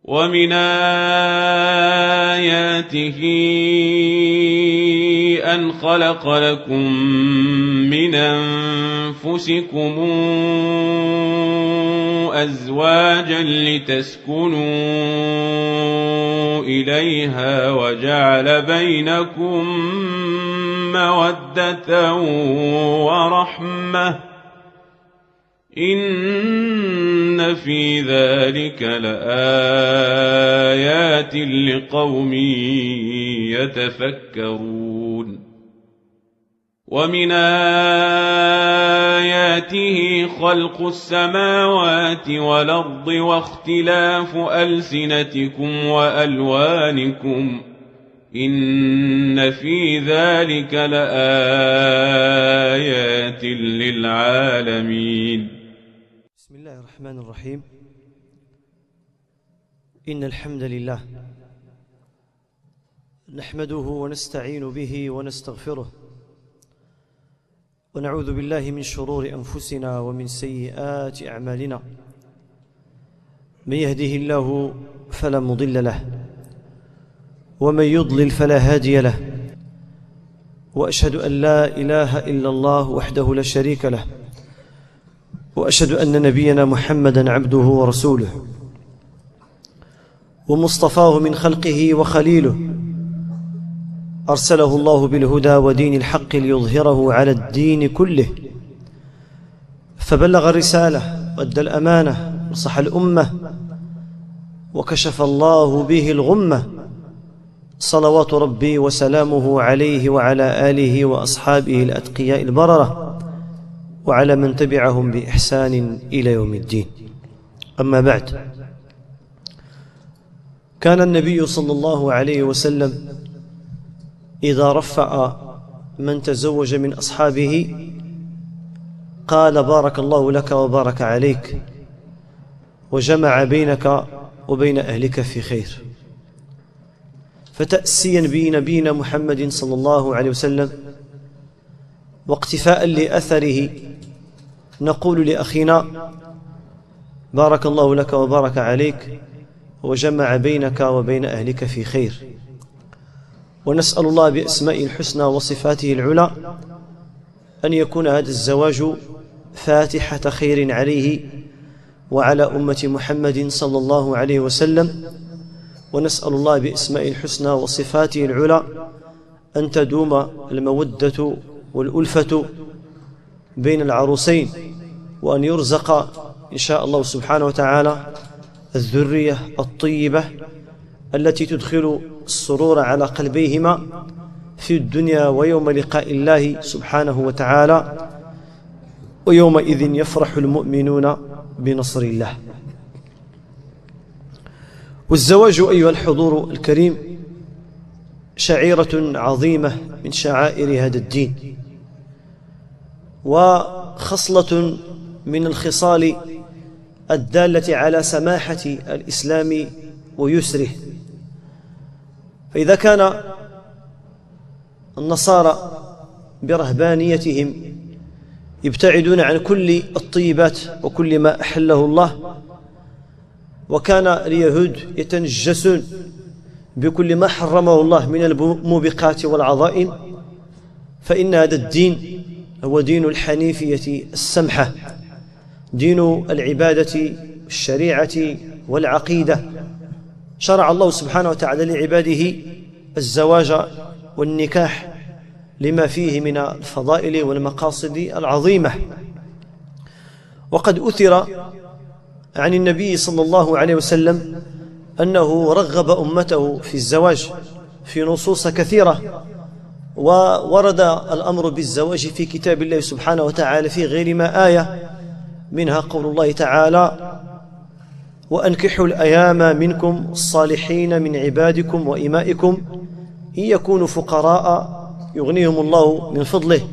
ومن آياته أن خلق لكم من أنفسكم أزواجا لتسكنوا إليها وجعل بينكم مودة ورحمة إن في ذلك لآيات لقوم يتفكرون ومن آياته خلق السماوات والأرض واختلاف ألسنتكم وألوانكم إن في ذلك لآيات للعالمين. بسم الله الرحمن الرحيم. إن الحمد لله نحمده ونستعين به ونستغفره ونعوذ بالله من شرور أنفسنا ومن سيئات أعمالنا. من يهده الله فلا مضل له ومن يضلل فلا هادي له، وأشهد أن لا إله إلا الله وحده لا شريك له، وأشهد أن نبينا محمدا عبده ورسوله ومصطفاه من خلقه وخليله، أرسله الله بالهدى ودين الحق ليظهره على الدين كله، فبلغ الرسالة وأدى الأمانة ونصح الأمة وكشف الله به الغمة، صلوات ربي وسلامه عليه وعلى آله وأصحابه الأتقياء البررة وعلى من تبعهم بإحسان إلى يوم الدين. أما بعد، كان النبي صلى الله عليه وسلم إذا رفع من تزوج من أصحابه قال: بارك الله لك وبارك عليك وجمع بينك وبين أهلك في خير. فتأسيا بنبينا محمد صلى الله عليه وسلم واقتفاء لأثره نقول لأخينا: بارك الله لك وبارك عليك وجمع بينك وبين أهلك في خير. ونسأل الله بأسمائه الحسنى وصفاته العلى أن يكون هذا الزواج فاتحة خير عليه وعلى أمة محمد صلى الله عليه وسلم. ونسأل الله بأسمائه الحسنى وصفاته العلى أن تدوم المودة والألفة بين العروسين، وأن يرزق إن شاء الله سبحانه وتعالى الذرية الطيبة التي تدخل السرور على قلبيهما في الدنيا ويوم لقاء الله سبحانه وتعالى، ويومئذ يفرح المؤمنون بنصر الله. والزواج أيها الحضور الكريم شعيرة عظيمة من شعائر هذا الدين، وخصلة من الخصال الدالة على سماحة الإسلام ويسره. فإذا كان النصارى برهبانيتهم يبتعدون عن كل الطيبات وكل ما أحله الله، وكان اليهود يتنجسون بكل ما حرمه الله من الموبقات والعظائم، فإن هذا الدين هو دين الحنيفية السمحة، دين العبادة والشريعة والعقيدة. شرع الله سبحانه وتعالى لعباده الزواج والنكاح لما فيه من الفضائل والمقاصد العظيمة. وقد أثر عن النبي صلى الله عليه وسلم أنه رغب أمته في الزواج في نصوص كثيرة، وورد الأمر بالزواج في كتاب الله سبحانه وتعالى في غير ما آية، منها قول الله تعالى: وأنكحوا الأيام منكم الصالحين من عبادكم وإمائكم إن يكونوا فقراء يغنيهم الله من فضله.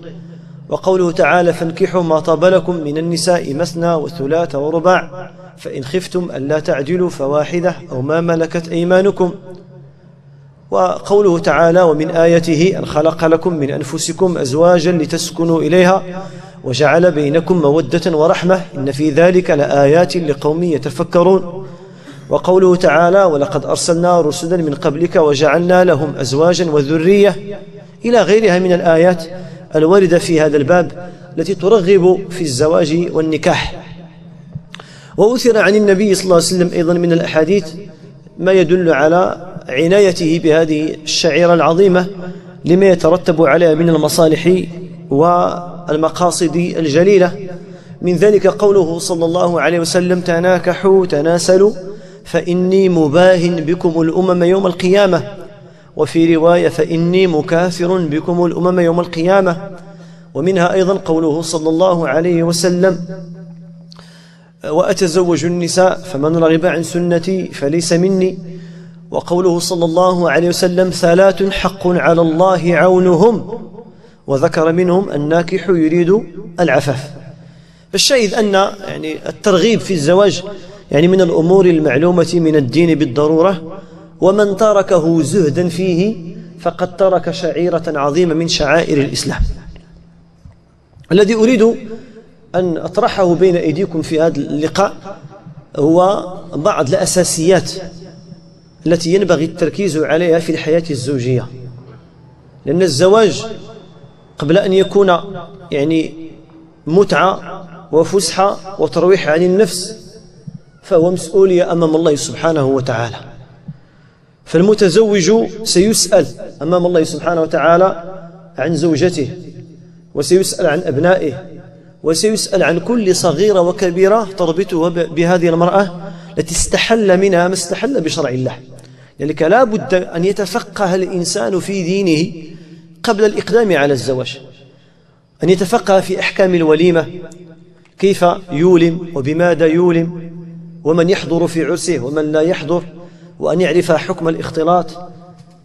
وقوله تعالى: فانكحوا ما طاب لكم من النساء مثنى وثلاث ورباع فإن خفتم ألا تعدلوا فواحدة أو ما ملكت أيمانكم. وقوله تعالى: ومن آياته أن خلق لكم من أنفسكم أزواجا لتسكنوا إليها وجعل بينكم مودة ورحمة إن في ذلك لآيات لقوم يتفكرون. وقوله تعالى ولقد أرسلنا رسلا من قبلك وجعلنا لهم أزواجا وذرية إلى غيرها من الآيات الواردة في هذا الباب التي ترغب في الزواج والنكاح. وأثر عن النبي صلى الله عليه وسلم أيضا من الأحاديث ما يدل على عنايته بهذه الشعيرة العظيمة لما يترتب عليها من المصالح والمقاصد الجليلة. من ذلك قوله صلى الله عليه وسلم تناكحوا تناسلوا فإني مباهن بكم الأمم يوم القيامة، وفي رواية فإني مكاثر بكم الأمم يوم القيامة. ومنها أيضا قوله صلى الله عليه وسلم وأتزوج النساء فمن رغب عن سنتي فليس مني. وقوله صلى الله عليه وسلم ثلاث حق على الله عونهم، وذكر منهم الناكح يريد العفاف. فالشاهد أن الترغيب في الزواج من الأمور المعلومة من الدين بالضرورة، ومن تركه زهدا فيه فقد ترك شعيرة عظيمة من شعائر الإسلام. الذي أريد أن أطرحه بين أيديكم في هذا اللقاء هو بعض الأساسيات التي ينبغي التركيز عليها في الحياة الزوجية، لأن الزواج قبل أن يكون متعة وفسحة وترويح عن النفس فهو مسؤولية أمام الله سبحانه وتعالى. فالمتزوج سيسأل أمام الله سبحانه وتعالى عن زوجته، وسيسأل عن أبنائه، وسيسأل عن كل صغيرة وكبيرة تربطه بهذه المرأة التي استحل منها ما استحل بشرع الله. لذلك لا بد أن يتفقه الإنسان في دينه قبل الإقدام على الزواج، أن يتفقه في أحكام الوليمة، كيف يولم وبماذا يولم، ومن يحضر في عرسه ومن لا يحضر، وأن يعرف حكم الاختلاط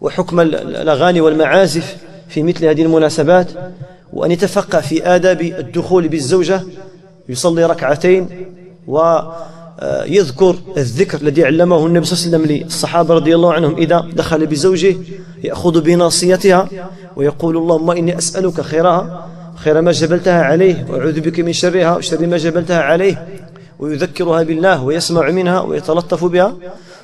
وحكم الأغاني والمعازف في مثل هذه المناسبات، وأن يتفقه في آداب الدخول بالزوجة، يصلي ركعتين ويذكر الذكر الذي علمه النبي صلى الله عليه وسلم للصحابة رضي الله عنهم إذا دخل بزوجه، يأخذ بناصيتها ويقول اللهم إني أسألك خيرها خير ما جبلتها عليه، وأعوذ بك من شرها وشر ما جبلتها عليه، ويذكرها بالله ويسمع منها ويتلطف بها.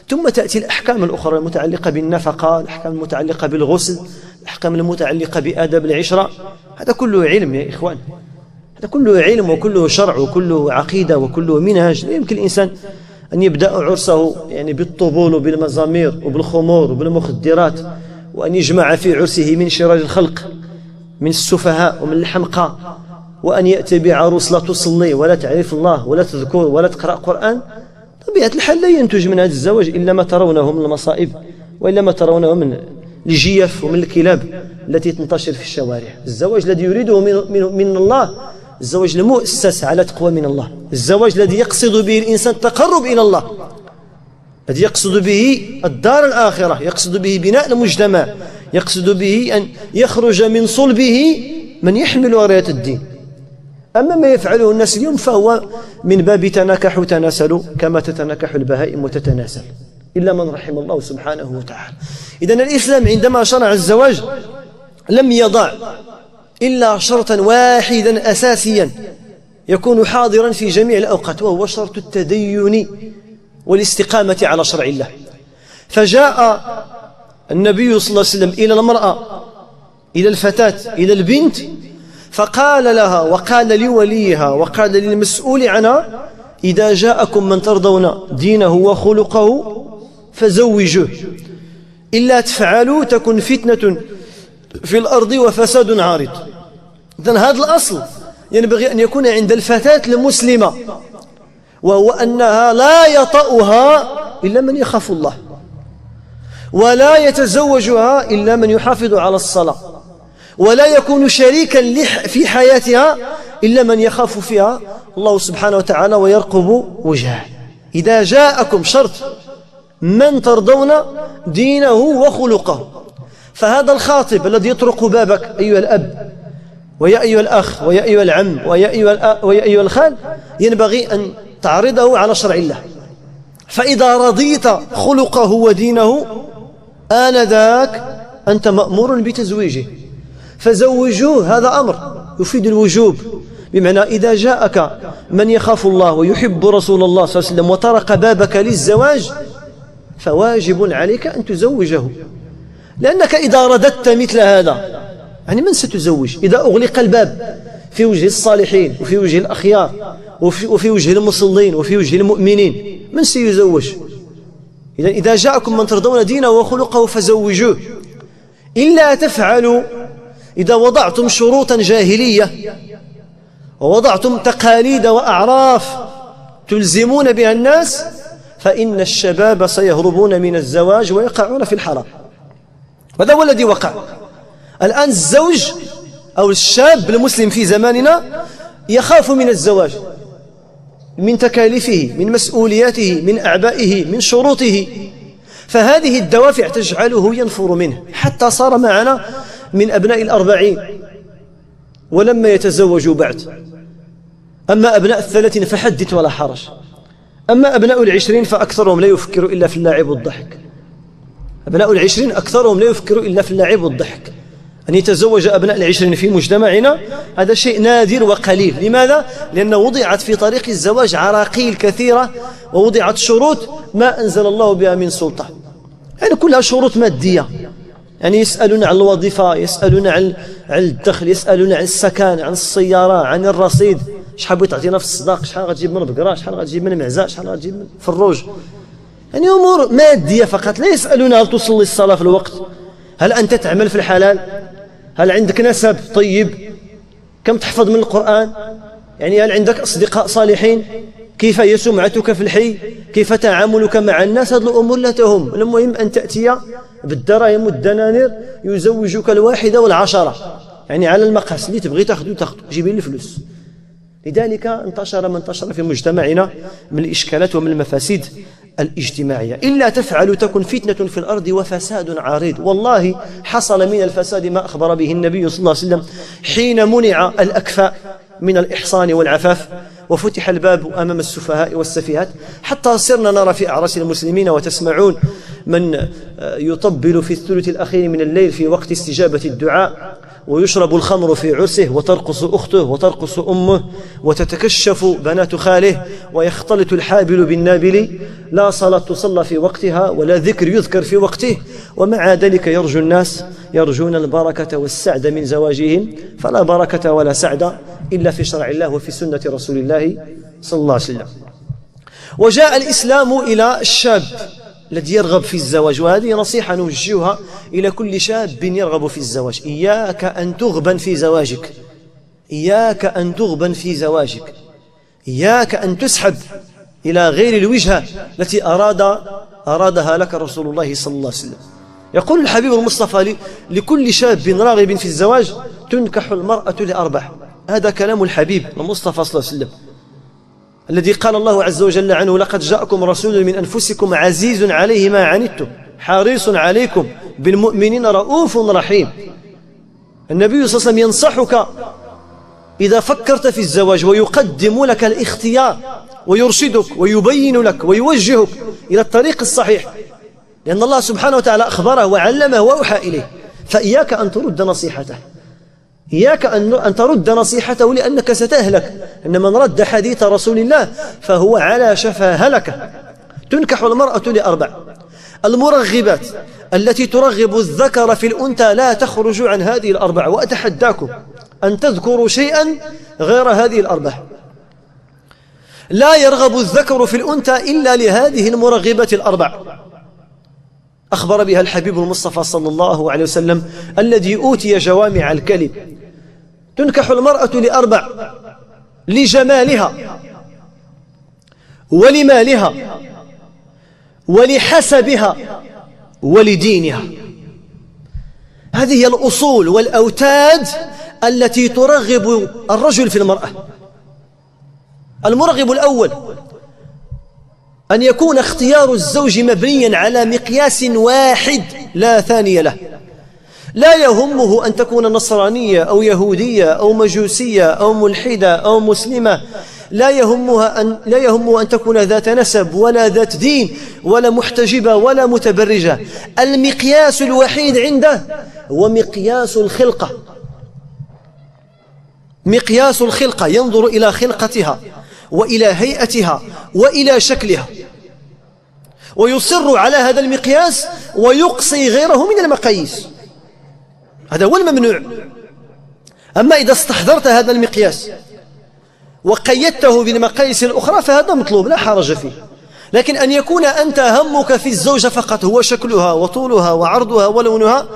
ثم تأتي الأحكام الأخرى المتعلقة بالنفقة، الأحكام المتعلقة بالغسل، الأحكام المتعلقة بآداب العشرة. هذا كله علم يا إخوان، هذا كله علم وكله شرع وكله عقيدة وكله منهج. لا يمكن الإنسان أن يبدأ عرسه بالطبول وبالمزامير وبالخمور وبالمخدرات، وأن يجمع في عرسه من شرار الخلق، من السفهاء ومن الحمقى، وأن يأتي بعروس لا تصلي ولا تعرف الله ولا تذكر ولا تقرأ قرآن. طبيعة الحال لا ينتج من هذا الزواج إلا ما ترونه من المصائب، وإلا ما ترونه من الجيف ومن الكلاب التي تنتشر في الشوارع. الزواج الذي يريده من الله الزواج المؤسس على تقوى من الله، الزواج الذي يقصد به الإنسان التقرب إلى الله، الذي يقصد به الدار الآخرة، يقصد به بناء المجتمع، يقصد به أن يخرج من صلبه من يحمل راية الدين. أما ما يفعله الناس اليوم فهو من باب تناكحوا تناسلوا كما تتناكح البهائم وتتناسل، إلا من رحم الله سبحانه وتعالى. إذن الإسلام عندما شرع الزواج لم يضع إلا شرطا واحدا أساسيا يكون حاضرا في جميع الأوقات، وهو شرط التدين والاستقامة على شرع الله. فجاء النبي صلى الله عليه وسلم إلى المرأة، إلى الفتاة، إلى البنت، فقال لها وقال لوليها وقال للمسؤول عنها إذا جاءكم من ترضون دينه وخلقه فزوجوه، إلا تفعلوا تكن فتنة في الأرض وفساد عارض. إذن هذا الأصل ينبغي أن يكون عند الفتاة المسلمة، وهو أنها لا يطأها إلا من يخاف الله، ولا يتزوجها إلا من يحافظ على الصلاة، ولا يكون شريكا في حياتها إلا من يخاف فيها الله سبحانه وتعالى ويرقب وجهه. إذا جاءكم شرط من ترضون دينه وخلقه، فهذا الخاطب الذي يطرق بابك أيها الأب ويا أيها الأخ ويا أيها العم ويا أيها الخال ينبغي أن تعرضه على شرع الله. فإذا رضيت خلقه ودينه آنذاك أنت مأمور بتزويجه، فزوجوه. هذا أمر يفيد الوجوب، بمعنى إذا جاءك من يخاف الله ويحب رسول الله صلى الله عليه وسلم وطرق بابك للزواج فواجب عليك أن تزوجه، لأنك إذا رددت مثل هذا يعني من ستزوج؟ إذا أغلق الباب في وجه الصالحين وفي وجه الأخيار وفي وجه المصلين وفي وجه المؤمنين، من سيزوج؟ إذا جاءكم من ترضون دينه وخلقه فزوجوه. إلا تفعلوا، إذا وضعتم شروطا جاهلية ووضعتم تقاليد وأعراف تلزمون بها الناس، فإن الشباب سيهربون من الزواج ويقعون في الحرام. وهذا هو الذي وقع الآن. الزوج أو الشاب المسلم في زماننا يخاف من الزواج، من تكاليفه، من مسؤولياته، من أعبائه، من شروطه، فهذه الدوافع تجعله ينفر منه، حتى صار معنا من أبناء 40 ولما يتزوجوا بعد. أما أبناء 30 فحدث ولا حرج، أما أبناء 20 فأكثرهم لا يفكر إلا في اللعب والضحك. أبناء 20 أكثرهم لا يفكر إلا في اللعب والضحك. أن يتزوج أبناء 20 في مجتمعنا هذا شيء نادر وقليل. لماذا؟ لأنه وضعت في طريق الزواج عراقيل كثيرة، ووضعت شروط ما أنزل الله بها من سلطة، يعني كلها شروط مادية. يعني يسألون عن الوظيفة، يسألون عن الدخل، يسألون عن السكن، عن السيارة، عن الرصيد، شحال بغيت تعطينا في الصداق، شحال غتجيب من بقرة، شحال غتجيب من معزة، شحال غتجيب من فروج. يعني أمور مادية فقط. لا يسألون هل تصلي الصلاة في الوقت، هل أنت تعمل في الحلال، هل عندك نسب طيب، كم تحفظ من القرآن، يعني هل عندك أصدقاء صالحين، كيف هي سمعتك في الحي، كيف تعاملك مع الناس. هذه الأمور لا تهم. المهم أن تأتي بالدراهم والدنانير يزوجك الواحدة والعشرة، يعني على المقاس اللي تبغي تاخذ جيبي لي الفلوس. لذلك انتشر ما انتشر في مجتمعنا من الإشكالات ومن المفاسد الاجتماعية. إلا تفعلوا تكن فتنة في الأرض وفساد عريض. والله حصل من الفساد ما أخبر به النبي صلى الله عليه وسلم حين منع الأكفاء من الإحصان والعفاف وفتح الباب أمام السفهاء والسفيهات، حتى صرنا نرى في أعراس المسلمين وتسمعون من يطبل في الثلث الأخير من الليل في وقت استجابة الدعاء، ويشرب الخمر في عرسه، وترقص أخته وترقص أمه، وتتكشف بنات خاله، ويختلط الحابل بالنابل. لا صلاة تصلى في وقتها ولا ذكر يذكر في وقته، ومع ذلك يرجو الناس يرجون البركة والسعد من زواجهم، فلا بركة ولا سعد إلا في شرع الله وفي سنة رسول الله صلى الله عليه وسلم. وجاء الإسلام إلى الشاب الذي يرغب في الزواج، وهذه نصيحة نوجهها إلى كل شاب يرغب في الزواج: إياك أن تغبن في زواجك، إياك أن تغبن في زواجك، إياك أن تسحب إلى غير الوجهة التي أرادها لك رسول الله صلى الله عليه وسلم. يقول الحبيب المصطفى لكل شاب راغب في الزواج: تنكح المرأة ل4. هذا كلام الحبيب المصطفى صلى الله عليه وسلم الذي قال الله عز وجل عنه: لقد جاءكم رسول من أنفسكم عزيز عليه ما عنتم حريص عليكم بالمؤمنين رؤوف رحيم. النبي صلى الله عليه وسلم ينصحك إذا فكرت في الزواج، ويقدم لك الاختيار، ويرشدك ويبين لك ويوجهك إلى الطريق الصحيح، لأن الله سبحانه وتعالى أخبره وعلمه وأوحى إليه. فإياك أن ترد نصيحته، إياك أن ترد نصيحته، لأنك ستهلك. إن من رد حديث رسول الله فهو على شفا هلكة. تنكح المرأة ل4. المرغبات التي ترغب الذكر في الأنثى لا تخرج عن هذه ال4، وأتحداكم أن تذكروا شيئا غير هذه ال4. لا يرغب الذكر في الأنثى إلا لهذه المرغبات ال4. أخبر بها الحبيب المصطفى صلى الله عليه وسلم الذي أوتي جوامع الكلم. تنكح المرأة ل4: لجمالها، ولمالها، ولحسبها، ولدينها. هذه هي الأصول والأوتاد التي ترغب الرجل في المرأة. المرغب الأول أن يكون اختيار الزوج مبنيا على مقياس واحد لا ثاني له. لا يهمه أن تكون نصرانية أو يهودية أو مجوسية أو ملحدة أو مسلمة، لا يهمه أن تكون ذات نسب ولا ذات دين ولا محتجبة ولا متبرجة. المقياس الوحيد عنده هو مقياس الخلقة. مقياس الخلقة، ينظر إلى خلقتها وإلى هيئتها وإلى شكلها. ويصر على هذا المقياس ويقصي غيره من المقاييس، هذا هو الممنوع. أما إذا استحضرت هذا المقياس وقيدته بالمقاييس الأخرى فهذا مطلوب لا حرج فيه. لكن أن يكون أنت همك في الزوجة فقط هو شكلها وطولها وعرضها ولونها،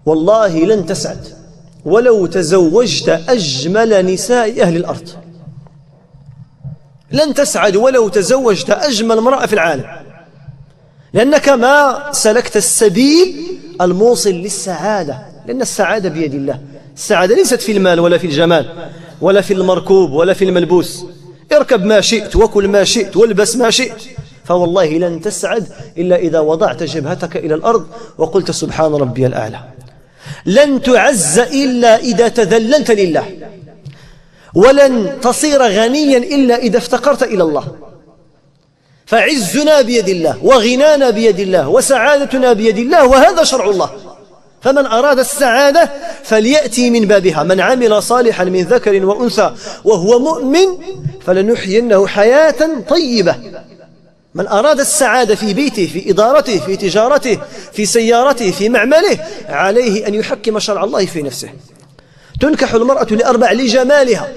والله لن تسعد ولو تزوجت أجمل نساء أهل الأرض، لن تسعد ولو تزوجت أجمل امرأة في العالم، لأنك ما سلكت السبيل الموصل للسعادة. لأن السعادة بيد الله، السعادة ليست في المال ولا في الجمال ولا في المركوب ولا في الملبوس. اركب ما شئت وكل ما شئت والبس ما شئت، فوالله لن تسعد إلا إذا وضعت جبهتك إلى الأرض وقلت سبحان ربي الأعلى. لن تعز إلا إذا تذللت لله، ولن تصير غنيا إلا إذا افتقرت إلى الله. فعزنا بيد الله وغنانا بيد الله وسعادتنا بيد الله، وهذا شرع الله. فمن أراد السعادة فليأتي من بابها. من عمل صالحا من ذكر وأنثى وهو مؤمن فلنحيينه حياة طيبة. من أراد السعادة في بيته، في إدارته، في تجارته، في سيارته، في معمله، عليه أن يحكم شرع الله في نفسه. تنكح المرأة لأربع: لجمالها،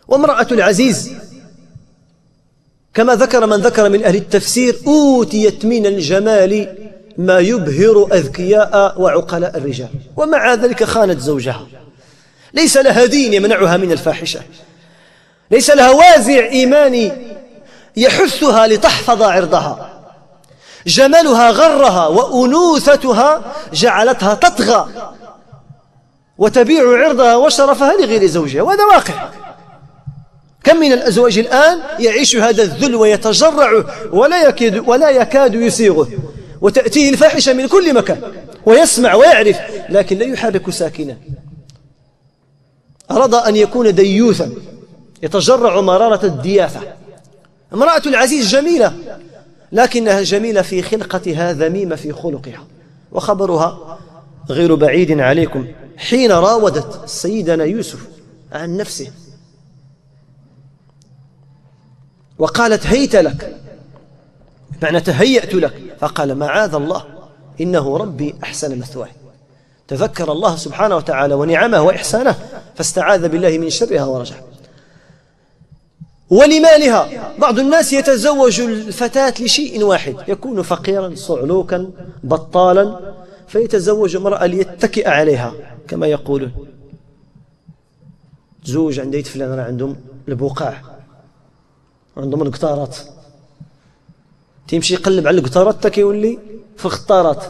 وامرأة العزيز كما ذكر من ذكر من أهل التفسير أوتيت من الجمال ما يبهر أذكياء وعقلاء الرجال، ومع ذلك خانت زوجها. ليس لها دين يمنعها من الفاحشة، ليس لها وازع إيماني يحثها لتحفظ عرضها. جمالها غرها وأنوثتها جعلتها تطغى وتبيع عرضها وشرفها لغير زوجها، وهذا واقع. كم من الأزواج الآن يعيش هذا الذل ويتجرع ولا يكاد يسيغه، وتأتيه الفاحشة من كل مكان ويسمع ويعرف لكن لا يحرك ساكنا. أراد أن يكون ديوثا يتجرع مرارة الدياثة. امرأة العزيز جميلة لكنها جميلة في خلقتها، ذميمة في خلقها. وخبرها غير بعيد عليكم حين راودت سيدنا يوسف عن نفسه وقالت هيت لك، معنى تهيأت لك، فقال معاذ الله إنه ربي أحسن مثواي. تذكر الله سبحانه وتعالى ونعمه وإحسانه فاستعاذ بالله من شرها ورجع. ولمالها، بعض الناس يتزوج الفتاة لشيء واحد، يكون فقيرا صعلوكا بطالا فيتزوج امرأة ليتكئ عليها كما يقولون. زوج عند فلان راه عندهم البقاع، عندهم القطارات، تيمشي يقلب على القطارات حتى كيولي في الخطارات.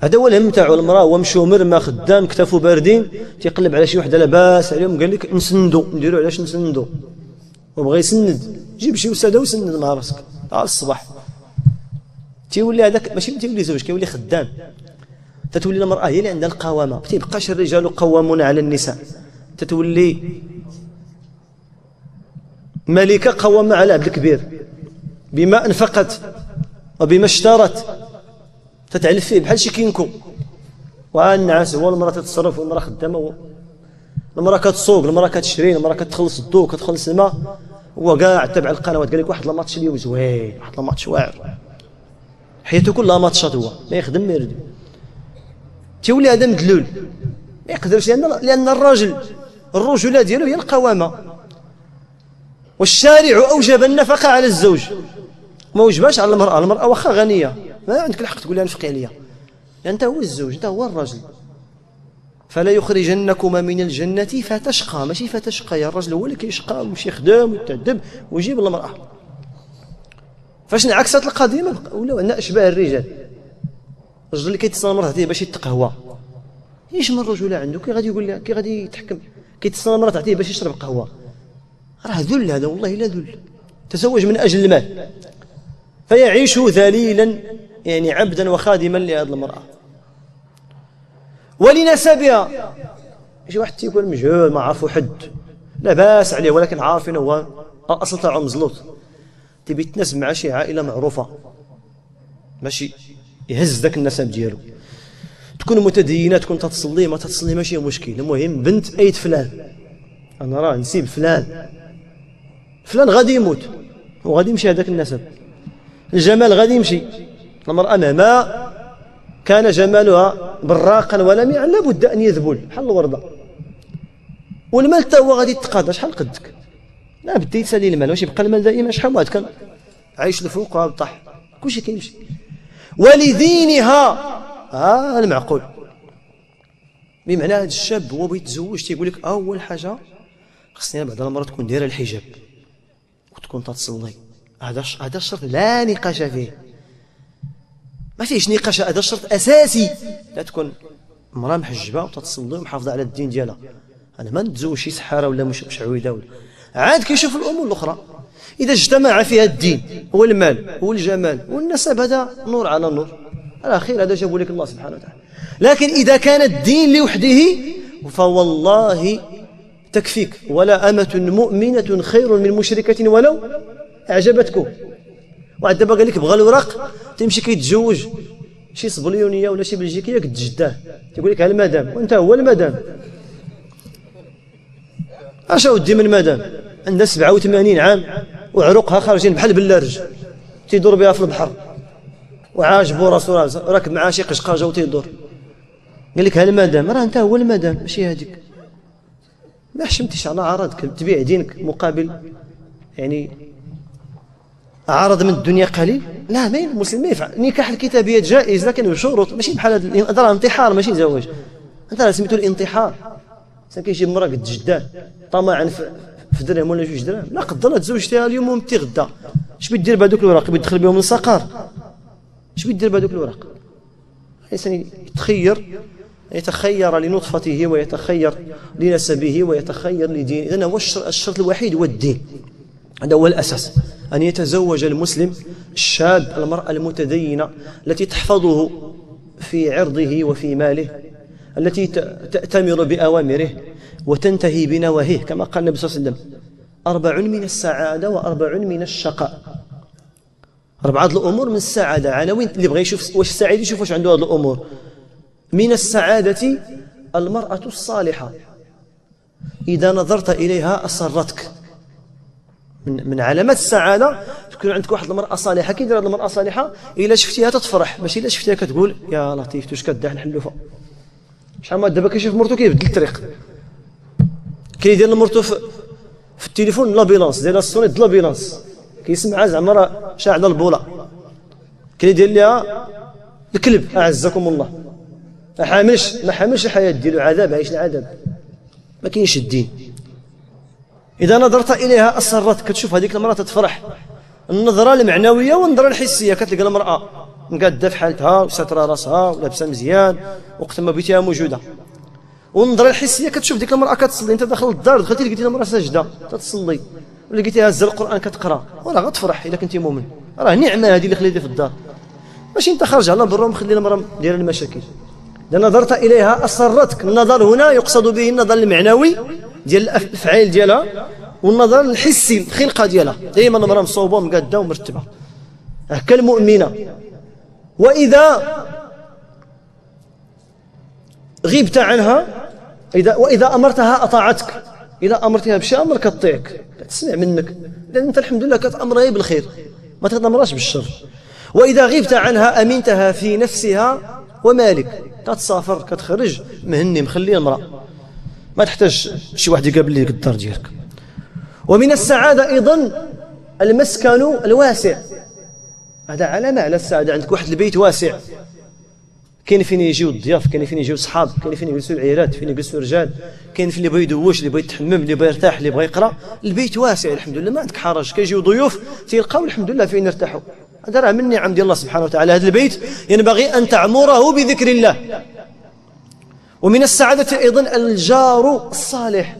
هذا هو الهم تاعو. المراه هو مشو مرمى خدام كتافو باردين تيقلب على شي وحده لاباس عليهم، قال لك نسندو، نديرو علاش نسندو، وبغى يسند جيب شي وساده وسند مع راسك على الصباح. تيولي هذاك ماشي تيولي زوج، كيولي خدام. تتولي المراه هي اللي عندها القوامه، ما تيبقاش الرجال قوامون على النساء، تتولي ملكة قوامة على عبد الكبير بما أنفقت وبما اشترت، تتعلف فيه بحال شي كينكو. والنعاس هو المرأة تتصرف والمرأة خدامة، المرأة كتسوق، المرأة كتشري، المرأة كتخلص الضوء كتخلص الماء، هو كاع تبع القنوات. قال لك واحد الماتش اليوم زوين، واحد الماتش واعر، حياته كلها ماتشات، هو ما يخدم ما يردو. تيولي هذا مدلول ما يقدرش، لأن الرجولة ديالو هي القوامة. والشارع أوجب النفقة على الزوج، ما وجباش على المرأة. المرأة واخا غنية ما عندك الحق تقول لها انفقي عليا، أنت هو الزوج، أنت هو الرجل. فلا يخرجنكما من الجنة فتشقى، ماشي فتشقى يا الرجل هو اللي كيشقى ويمشي يخدم ويتعذب ويجيب المرأة. فاش انعكست القضية ولاو عندنا أشباه الرجال. الرجل اللي كيتصل مرته تاعته باش يتقهوى، يجمع الرجل عنده كي غادي يقول لها، كي غادي يتحكم، كيتصل مرته تاعته باش يشرب قهوة، راه ذل هذا، والله لا ذل. تزوج من أجل المال فيعيش ذليلا، يعني عبدا وخادما لهذه المرأة ولنسبها. شي واحد تيكون مجهول ما عرفو حد لا باس عليه، ولكن عارفين هو الأصل تاعو مزلوط، تبي يتناسب مع شي عائلة معروفة ماشي يهز ذاك النسب ديالو. تكون متدينة، تكون تتصلي ما تتصلي ماشي مشكل، المهم بنت أيت فلان، أنا راه نسيب فلان فلان غادي يموت وغادي يمشي هذاك النسب، الجمال غادي يمشي. المرأة مهما كان جمالها براقا ولميعا لابد أن يذبل بحال الوردة. والمال حتى هو غادي يتقاضى شحال قدك، لا بدي يتسالي المال، واش يبقى المال دائما؟ شحال واحد كان عايش الفوق وطاح، كلشي كيمشي. ولدينها المعقول، بمعنى هذا الشاب هو بغى يتزوج تيقول لك اول حاجه خصني بعد المرة تكون دايره الحجاب وتكون تتصلي. هذا الشرط لا نقاش فيه، ما فيهش نقاش، هذا الشرط اساسي. لا تكون امراه محجبه وتتصلي ومحافظه على الدين ديالها. انا ما نتزوج شي سحاره ولا مش عويده ولا عاد كيشوف الامور الاخرى. اذا اجتمع فيها الدين والمال والجمال والنسب هذا نور على نور، على خير، هذا جابوا لك الله سبحانه وتعالى. لكن اذا كان الدين لوحده فوالله تكفيك. ولا أمة مؤمنة خير من مشركة ولو أعجبتكم. واحد دابا قال لك بغى الوراق تمشي كيتزوج شي صبليونيه ولا شي بلجيكيه قد جداه، تيقول لك ها المدام، وانت هو المدام. اش اودي من مدام عندها 87 عام وعروقها خارجين بحال بلارج تيدور بها في البحر وعاجبو راسو راكب معاه شي قشقاجه وتيدور، قال لك ها المدام، راه انت هو المدام ماشي هذيك. ما حشمتيش على عرضك، تبيع دينك مقابل يعني عرض من الدنيا قليل؟ لا، ما المسلم ما يفعل. نكاح الكتابيات جائز لكن بشروط، ماشي بحال هذا انتحار ماشي زواج. انت راه سميتو الانتحار، كيجيب مراه قد جداه طمعا في درهم ولا 2 دراهم، لا قدر الله تزوجتيها اليوم ومتي غدا، اش بيدير بهذوك الوراق؟ بيدخل بهم للسقر؟ اش بيدير بهذوك الوراق؟ الانسان يتخير لنطفته ويتخير لنسبه ويتخير لدينه. إذن هو الشرط الوحيد هو الدين، هذا هو الأساس. أن يتزوج المسلم الشاب المرأة المتدينة التي تحفظه في عرضه وفي ماله، التي تأتمر بأوامره وتنتهي بنواهيه، كما قال النبي صلى الله عليه وسلم: 4 من السعادة و4 من الشقاء. 4 الأمور من السعادة، عناوين اللي بغى يشوف واش السعيد يشوف واش عنده هذه الأمور. من السعادة المرأة الصالحة، إذا نظرت إليها أسرتك. من علامات السعادة تكون عندك واحد المرأة صالحة. كي دير هذه المرأة صالحة؟ إلا شفتيها تتفرح، ماشي إلا شفتيها كتقول يا لطيف توش كداح نحلوفها. شحال ما دابا كيشوف مرتو كيبدل الطريق، كيدير لمرتو في التليفون لابيلانس، دايره الصونيت د لابيلانس، كيسمعها زعما راه شاعله البوله، كيدير لها الكلب أعزكم الله. ما حاملش الحياة ديالو، عذاب، عايش العذاب، ما كاينش الدين. إذا نظرت إليها أسرتك، كتشوف هذيك المرأة تتفرح. النظرة المعنوية والنظرة الحسية، كتلقى المرأة مقادة في حالتها وساترة راسها ولابسة مزيان وقت ما بغيتيها موجودة. والنظرة الحسية كتشوف ديك المرأة كتصلي، أنت داخل الدار دخلتي لقيتي المرأة ساجدة تتصلي، ولا لقيتيها هازة القرآن كتقرا، وراه غتفرح إلا كنتي مؤمن. راه نعمة هذه اللي خليتي في الدار، ماشي أنت خارج على برا ومخلي المرأة دايرة المشاكل. إذا نظرت إليها أسرتك. النظر هنا يقصد به النظر المعنوي ديال الأفعال ديالها، والنظر الحسي الخلقة ديالها، دائما المرأة مصوبة ومقادة ومرتبة هكا المؤمنة. وإذا غبت عنها، وإذا أمرتها أطاعتك. إذا أمرتها بشيء أمر كتطيعك، كتسمع منك، لأن أنت الحمد لله كتأمرها بالخير ما تأمرهاش بالشر. وإذا غبت عنها أمنتها في نفسها ومالك، كتسافر كتخرج مهني مخلي المرأة، ما تحتاج شي واحد يقابل لك الدار ديالك. ومن السعادة أيضا المسكن الواسع، هذا علامة على السعادة. عندك واحد البيت واسع، كاين فين يجيو الضياف، كاين فين يجيو الصحاب، كاين فين يجلسوا العيالات، فين يجلسوا الرجال، كاين في اللي بغى يدوش، اللي بغى يتحمم، اللي بغى يرتاح، اللي بغى يقرا. البيت واسع الحمد لله، ما عندك حرج. كيجيو ضيوف تيلقاو الحمد لله فين يرتاحوا. هذا راه من نعم ديال الله سبحانه وتعالى. هذا البيت ينبغي أن تعمره بذكر الله. ومن السعادة أيضا الجار الصالح،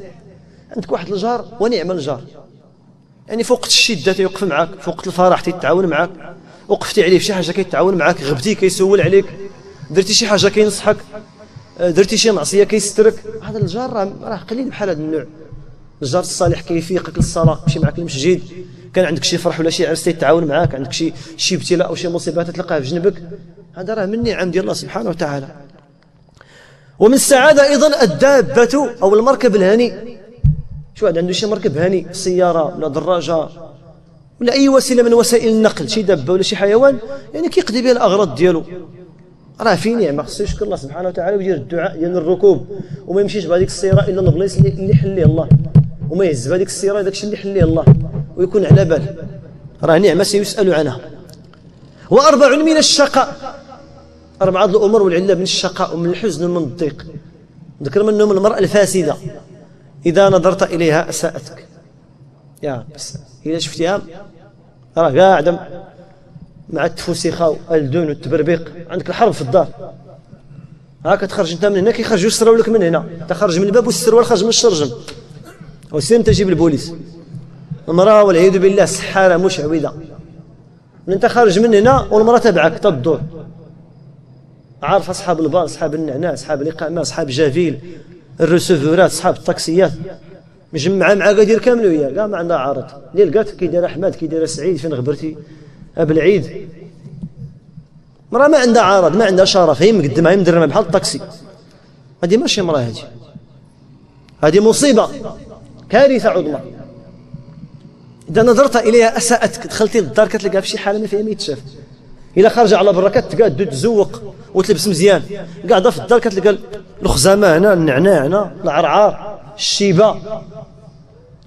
عندك واحد الجار ونعم الجار، يعني فوق الشدة يوقف معك، فوق الفرح تيتعاون معك، وقفتي عليه في شي حاجة كيتعاون معك، غبتي كيسول عليك، درتي شي حاجة كينصحك، درتي شي معصية كيسترك. هذا الجار راه قليل بحال هذا النوع. الجار الصالح كيفيقك للصلاة، يمشي معك للمسجد، كان عندك شي فرح ولا شي عرس يتعاون معك، عندك شي ابتلاء او شي مصيبه تلقاها في جنبك، هذا راه من نعم ديال الله سبحانه وتعالى. ومن السعاده ايضا الدابه او المركب الهني، شي واحد عنده شي مركب هاني، سياره ولا دراجه ولا اي وسيله من وسائل النقل، شي دابه ولا شي حيوان، يعني كيقضي بها الاغراض ديالو، راه في نعمه، خصو يشكر الله سبحانه وتعالى ويدير الدعاء ديال الركوب، وما يمشيش بهذيك السياره الا للبلايص اللي حل ليه الله، وما يهز بهذيك السياره داك الشيء اللي حل ليه الله، ويكون على بال، راه نعمه سيسال عنها. وأربع من الشقاء، 4 الامور والعله من الشقاء ومن الحزن ومن الضيق. ذكر منهم المراه الفاسده، اذا نظرت اليها اساءتك. يا بس اذا شفتيها راه قاعده مع التفوسيخه والدون والتبربيق، عندك الحرب في الدار، هاك تخرج انت من هنا كيخرجوا يسراو لك من هنا، تخرج من الباب والسروال خرج من الشرجم، وسير انت جيب البوليس. المراه والعياذ بالله سحاره مشعوذه، انت خارج من هنا والمراه تبعك تدور، عارف اصحاب البار، اصحاب النعناع، اصحاب الاقامه، اصحاب جافيل، الرسوفورات، اصحاب الطاكسيات، مجمعه مع قادير كامل وياه، كاع ما عندها عارض، اللي لقات كيدير احمد، كيدير سعيد، فين غبرتي ابو العيد، مراه ما عندها عارض، ما عندها شرف، هي مقدمه، هي مدرمه بحال الطاكسي، هذه ماشي مراه، هذه مصيبه، كارثه عظمى. اذا نظرت اليها اساءتك، دخلتي للدار كتلقاها في شي حاله ما فيها ما يتشاف، الا خارجه على برا كتقاد تزوق وتلبس مزيان، قاعده في الدار كتلقى الخزامه هنا، النعناع هنا، العرعار، الشيبه،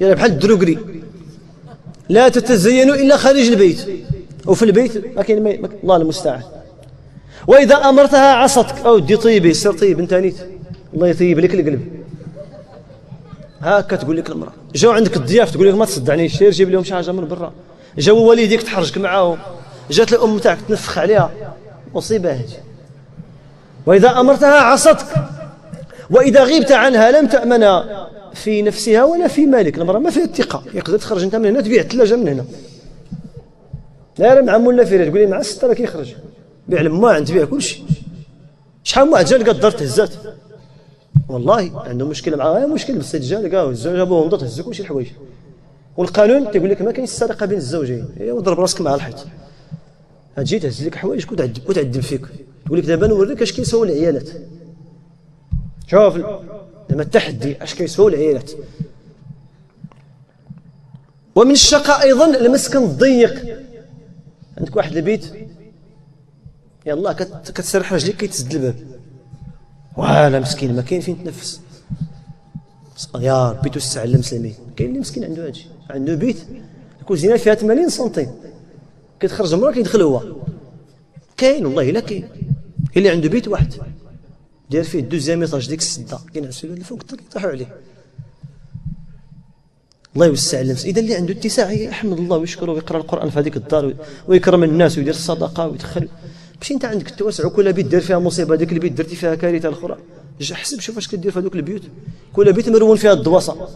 يعني بحال الدروكري. لا تتزينوا الا خارج البيت، وفي البيت ما كاين الله المستعان. واذا امرتها عصتك، او دي طيبي، سير طيب انت نيت، الله يطيب لك القلب. هاكا تقول لك المراه، جاو عندك الضياف تقول لك ما تصدعنيش، سير جيب لهم شي حاجه من برا، جاو والديك تحرجك معاهم، جات الام تاعك تنفخ عليها، مصيبه هذه. واذا امرتها عصتك، واذا غبت عنها لم تامنها في نفسها ولا في مالك. المراه ما فيها الثقه، يقدر تخرج انت من هنا تبيع الثلاجه من هنا، لا مع مولا فيري تقول لي مع السته راه كيخرج، بيع الماعن، تبيع كل شيء. شحال من واحد جا لقى الدار تهزات، والله عنده مشكله معاه، مشكل بالسيد جا لقاه الزوج ابوه نضت هز كلشي الحوايج. والقانون تيقول لك ما كاينش السرقه بين الزوجين، وضرب راسك مع الحيط، تجي تهز لك حوايجك وتعذب فيك، تقول لك دابا نوريك اش كيسووا العيالات. شوف لما التحدي اش كيسووا العيالات. ومن الشقاء ايضا المسكن الضيق، عندك واحد البيت يلاه كتسرح رجليك كيتسد الباب، وانا مسكين ما كاين فين تنفس، يا ربي توسع على المسلمين. كاين اللي مسكين عنده هادشي، عنده بيت الكوزينه فيها 80 سنتيم، كتخرج المراه كيدخل هو، كاين والله الا كاين اللي عنده بيت واحد داير فيه دوزيام ايطاج، ديك السده كينعسوا اللي فوق كيطيحوا عليه، الله يوسع على المسلمين. اذا اللي عنده اتساع يحمد الله ويشكره ويقرا القران في هذيك الدار ويكرم الناس ويدير الصدقه ويدخل. ماشي انت عندك التوسع وكل بيت دير فيها مصيبه، هذاك البيت درتي فيها كارثه الاخرى، حسب شوف اش كدير في هذوك البيوت، كل بيت مرون فيها الدواسه.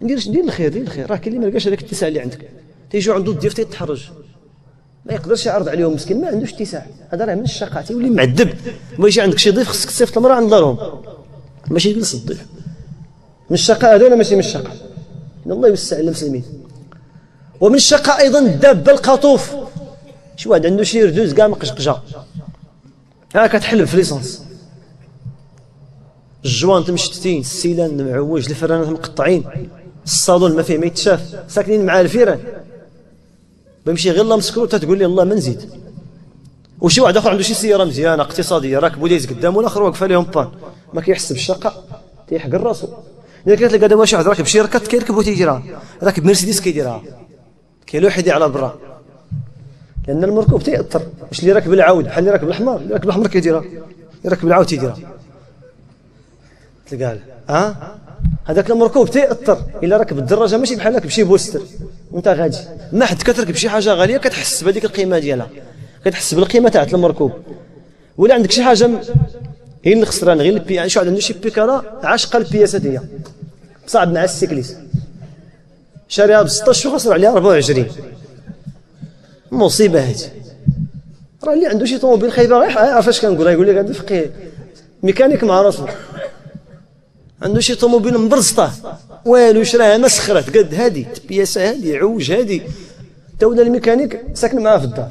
دير الخير، دير الخير، راه كاين اللي ما لقاش هذاك الاتساع اللي عندك، تيجيو عنده الضيوف تيتحرج، ما يقدرش يعرض عليهم، مسكين ما عندوش اتساع، هذا راه من الشقاء، تيولي معذب. بغا يجي عندك شي ضيف خصك تصيفط المراه عند دارهم، ماشي تجلس الضيف. من الشقاء هذا ولا ماشي من الشقاء؟ ان الله يوسع على المسلمين. ومن الشقاء ايضا الدابه القطوف، شي واحد عنده شي ردوز كاع مقشقجه، ها كتحلب في ليسانس، الجوانط مشتتين، السيلان معوج، الفرانات مقطعين، الصالون ما فيه ما يتشاف، ساكنين مع الفيران، بمشي غير الله مسكرو تتقول لي الله ما نزيد. وشي واحد اخر عنده شي سياره مزيانه اقتصاديه راكب ودايز قدام والاخر واقف عليهم بان، ما كيحس بالشقه، تيحقر راسو. اذا كانت لقى دابا شي واحد راكب شي ركات كيركب وتيجيرها، راكب مرسيدس كيديرها، كاين واحد على برا، لان المركوب تيأثر، مش اللي راكب العود بحال اللي راكب الحمار، اللي راكب الحمار كيديرها، اللي راكب العود تيديرها، تلقى هذاك المركوب تيأثر. الا راكب الدراجه ماشي بحال راكب شي بوستر وانت غادي، ما حد كتركب شي حاجه غاليه كتحس بهذيك القيمه ديالها، كتحس بالقيمه تاع المركوب. ولا عندك شي حاجه هي اللي خسران، غير يعني شي واحد عنده شي بيكالا عاشقه البياسات، هي صعب مع السيكليس، شاريها ب 16 وخسر عليها 24، مصيبه هذه. راه اللي عنده شي طوموبيل خايبه عارف اش كنقول، يقول لك هذا فقيه ميكانيك مع راسو، عنده شي طوموبيل مبرزطه والو شراها مسخره قد هذه البياسه هذه عوج هذه، تا ولا الميكانيك ساكن معاه في الدار،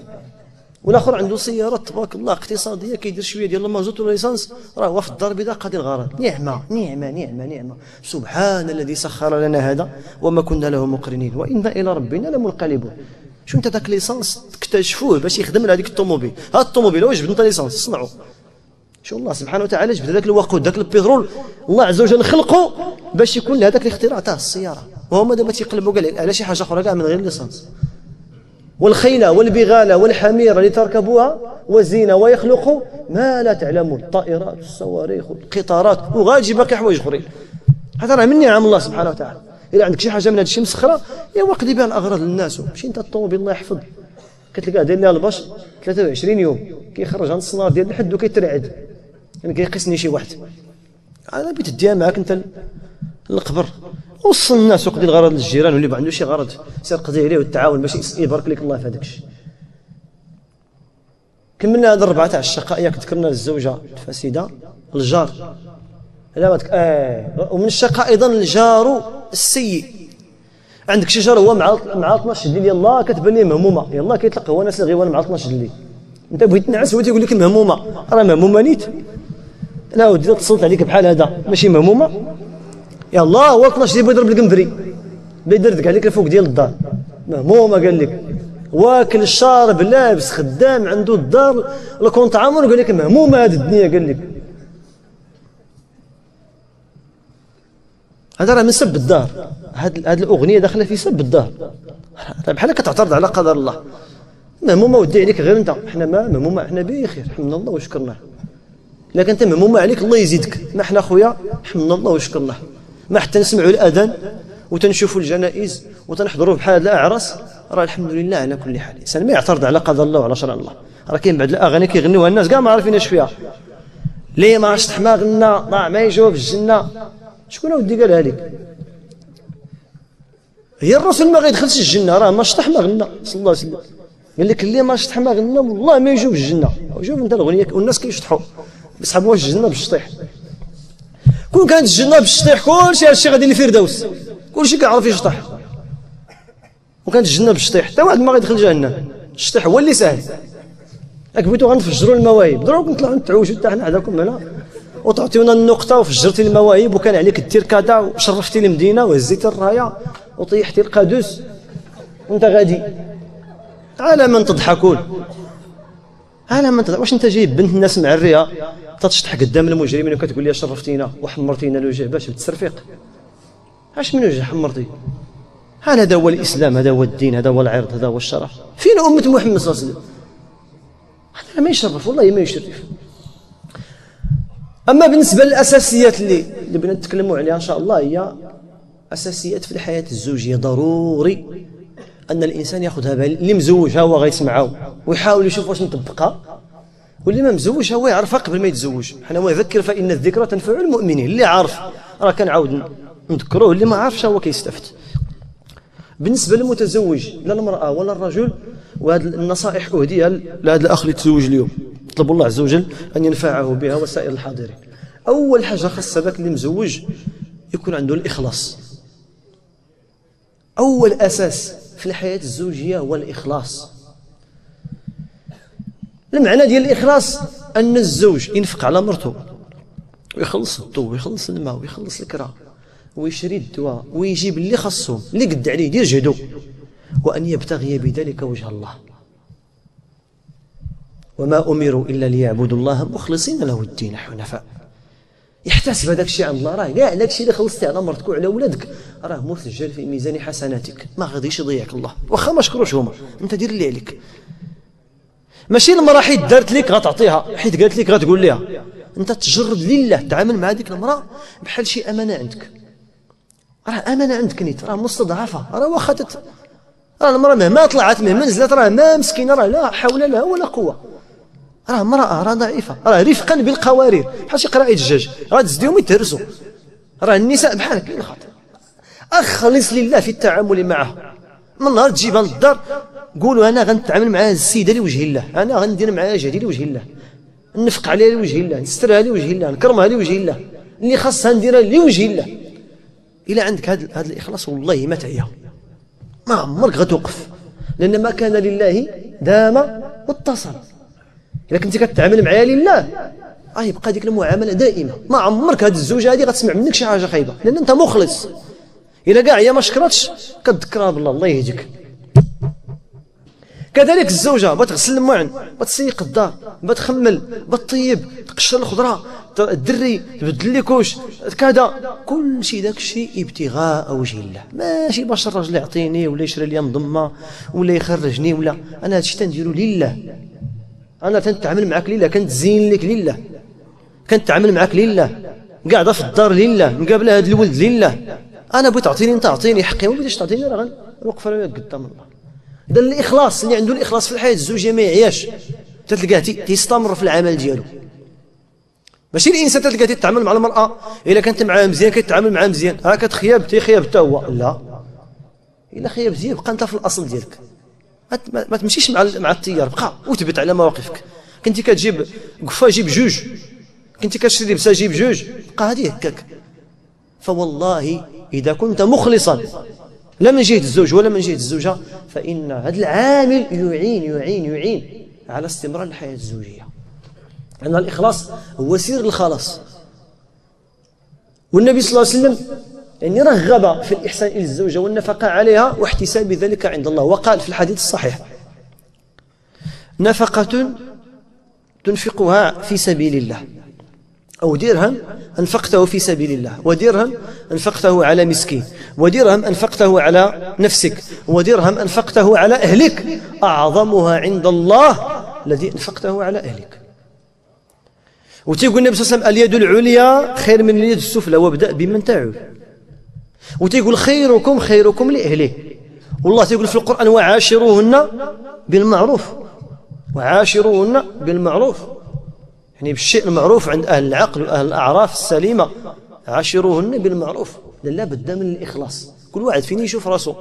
والاخر عنده سياره تبارك الله اقتصاديه كيدير شويه ديال المازوت ولا ليسانس، راه هو في الدار البيضاء قاضي الغرض. نعمه نعمه نعمه نعمه، سبحان الذي سخر لنا هذا وما كنا له مقرنين وإنا الى ربنا لمنقلبون. شو انت ذاك ليسانس تكتشفوه باش يخدم لهذيك الطوموبيل، هاد الطوموبيل واش جبد انت ليسانس صنعوا. شو الله سبحانه وتعالى جبد ذاك الوقود ذاك البترول، الله عز وجل خلقه باش يكون لهذاك الاختراع تاع السياره، وهما دابا تيقلبوا كاع على شي حاجه اخرى كاع من غير ليسانس. والخيل والبغال والحمير لتركبوها وزينة ويخلق ما لا تعلمون، الطائرات والصواريخ والقطارات وغاجي باقي حوايج اخرين. هذا راه من نعم الله سبحانه وتعالى. الا عندك شي حاجه من هذا الشيء مسخره يا وقدي بها الاغراض للناس. ماشي انت الطوموبيل الله يحفظ كتلقاه داير لها الباش 23 يوم كيخرج عن الصنار ديال الحد وكيترعد، يعني كيقيسني شي واحد. انا بغيت تديها معاك انت للقبر، وصل الناس وقضي الغرض للجيران، واللي ما عنده شي غرض سير قضي عليه والتعاون باش يبارك لك الله في هذاك الشيء. كملنا هذا الربعه تاع الشقاء، ياك ذكرنا الزوجه الفاسده، الجار لا ومن الشقاء ايضا الجار السيء. عندك شي جار هو مع 12 الليل يلاه كتبان ليه مهمومه، يلاه كيطلق هو ناس الغيوان مع 12 الليل، انت بغيت تنعس هو تيقول لك مهمومه، راه مهمومه نيت. لا ودي تصلت عليك بحال هذا ماشي مهمومه، يلاه هو 12 الليل يضرب القنفري بيدردك عليك الفوق ديال الدار، مهمومه قال لك، واكل الشارب لابس خدام عنده الدار الكونط عامر وقال لك مهمومه هذه الدنيا قال لك. هذا راه من سب الدار، هذه الاغنيه داخله في سب الدار، بحال كتعترض على قدر الله. مهمومه ودي عليك غير انت، حنا ما مهمومه، حنا بخير حمدنا الله وشكرناه. لكن انت مهمومه عليك الله يزيدك، ما حنا خويا حمدنا الله وشكرناه، ما حتى نسمعوا الاذان وتنشوفوا الجنائز وتنحضروا بحال هاد الاعراس، راه الحمد لله على كل حال. الانسان ما يعترض على قدر الله وعلى شرع الله. راه كاين بعض الاغاني كيغنيوها الناس كاع ما عارفين اش فيها، ليه ما شطح ما غنى ضاع ما يجاوب الجنه. شكون اودي قالها لك؟ هي الرسول ما غيدخلش الجنه، راه ما شطح ما غنى صلى الله عليه وسلم، قال لك اللي ما شطح ما غنى والله ما يجاوب الجنه. شوف انت الاغنيه والناس كيشطحوا بيسحبوا واش الجنه بالشطيح. كون كانت الجنه بالشطيح كلشي هادشي غادي للفردوس، كلشي كيعرف يشطح. وكانت الجنه بالشطيح حتى واحد ما غيدخل جهنم، الشطيح هو اللي ساهل. راك بغيتو غنفجروا المواهب، دروك نطلعوا نتعوجوا حتى حنا حداكم هنا وتعطيونا النقطه وفجرتي المواهب وكان عليك دير كذا وشرفتي المدينه وهزيتي الرايه وطيحتي القادوس وانت غادي. على من تضحكون؟ على من تضحك؟ واش انت جايب بنت الناس معريها تتشطح قدام المجرمين وكتقول لي شرفتينا وحمرتينا الوجه باش بالتسرفيق؟ اش من وجه حمرتي؟ هذا هو الاسلام، هذا هو الدين، هذا هو العرض، هذا هو الشرف. فين امه محمد صلى الله عليه وسلم؟ هذا ما يشرف والله ما يشرف. اما بالنسبه للاساسيات اللي بغينا نتكلموا عليها ان شاء الله، هي اساسيات في الحياه الزوجيه. ضروري ان الانسان ياخذها باله، اللي مزوج ها هو غيسمعها ويحاول يشوف واش نطبقها، واللي ما مزوج هو يعرفها قبل ما يتزوج. حنا وذكر فان الذكرى تنفع المؤمنين، اللي عارف راه كنعاود نذكروه، اللي ما عارفش هو كيستفد. بالنسبه للمتزوج لا المراه ولا الرجل، وهذه النصائح اهديها لهذا الاخ اللي تزوج اليوم، طلب الله عز وجل ان ينفعه بها وسائر الحاضرين. اول حاجه خاصها باك اللي مزوج يكون عنده الاخلاص. اول اساس في الحياه الزوجيه هو الاخلاص. المعنى ديال الاخلاص ان الزوج ينفق على مرته ويخلص الضو ويخلص الماء ويخلص الكرا ويشري الدواء ويجيب اللي خصهم اللي قد عليه يدير جهده، وان يبتغي بذلك وجه الله. وما امروا الا ليعبدوا الله مخلصين له الدين حنفاء. يحتسب هذاك الشيء عند الله، راه كاع داك الشيء اللي خلصتي على مرتك وعلى ولادك راه مسجل في ميزان حسناتك، ما غاديش يضيعك الله، واخا ما شكروش هما، انت دير اللي عليك. ماشي المراه حيت دارت لك غتعطيها، حيت قالت لك غتقول لها، انت تجرد لله، تعامل مع هذيك المراه بحال شي امانه عندك. راه امانه عندك نيت، راه مستضعفه، راه واخا راه المراه مهما طلعت مهما نزلت راه ما مسكينه، راه لا حول لها ولا قوه، راه امراه راه ضعيفه، راه رفقا بالقوارير بحال شي قرايه الدجاج، راه تزديهم يتهرسوا. راه النساء بحالك كاين الخطر. اخلص لله في التعامل معها. من نهار تجيبها للدار قولوا انا غنتعامل مع هذه السيده لوجه الله، انا غندير معها جهدي لوجه الله، نفق عليها لوجه الله، نسترها لوجه الله، نكرمها لوجه الله، اللي خاصها نديرها لوجه الله. الا عندك هذا الاخلاص والله ما تعيا، ما عمرك غتوقف، لان ما كان لله دام واتصل. الا كنتي كتعامل معايا لله يبقى ديك المعامله دائمه، ما عمرك هاد الزوجه هادي غتسمع منك شي حاجه خايبه، لان انت مخلص. الا كاع هي ما شكرتش كتذكرها بالله الله يهديك. كذلك الزوجه بغات تغسل الماعن، بغات تسيق الدار، بغات تخمل، بغات تطيب، تقشر الخضره، الدري تبدل لي كوش كذا، كل شيء داك الشيء ابتغاء وجه الله، ماشي باش الراجل يعطيني ولا يشري لي مضمه ولا يخرجني ولا. انا هادشي تنديرو لله، انا تنتعامل معاك لله، كنتزين لك لله، كنتعامل معاك لله، قاعده في الدار لله، مقابله هذا الولد لله. انا بغيت تعطيني انت اعطيني حقي، ما بغيتش تعطيني راه غنوقف على قدام الله. اذا الاخلاص اللي عنده الاخلاص في الحياه الزوجيه ما يعياش، تلقاه تيستمر في العمل ديالو. ماشي الانسان تلقاه تتعامل مع المراه الا كانت معاه مزيان كيتعامل معاه مزيان، ها كتخيب تيخيب حتى هو، لا الا خيب مزيان بقى انت في الاصل ديالك، ما تمشيش مع التيار، بقى وثبت على مواقفك. كنتي كتجيب قفه جيب جوج، كنتي كتشري لبسه جيب جوج، بقى هادي هكاك. فوالله اذا كنت مخلصا لا من جهه الزوج ولا من جهه الزوجه، فان هذا العامل يعين على استمرار الحياه الزوجيه. لأن الإخلاص هو سر الخلاص. والنبي صلى الله عليه وسلم يعني رغب في الإحسان إلى الزوجة والنفقة عليها واحتساب ذلك عند الله، وقال في الحديث الصحيح: نفقة تنفقها في سبيل الله، أو درهم أنفقته في سبيل الله، ودرهم أنفقته على مسكين، ودرهم أنفقته على نفسك، ودرهم أنفقته على أهلك، أعظمها عند الله الذي أنفقته على أهلك. وتيقول النبي صلى الله عليه وسلم: اليد العليا خير من اليد السفلى، وابدأ بمن تعول. وتيقول: خيركم لأهله. والله تيقول في القرآن: وعاشروهن بالمعروف، وعاشروهن بالمعروف، يعني بالشيء المعروف عند أهل العقل وأهل الأعراف السليمة. عاشروهن بالمعروف. لا بد من الإخلاص. كل واحد فينا يشوف راسه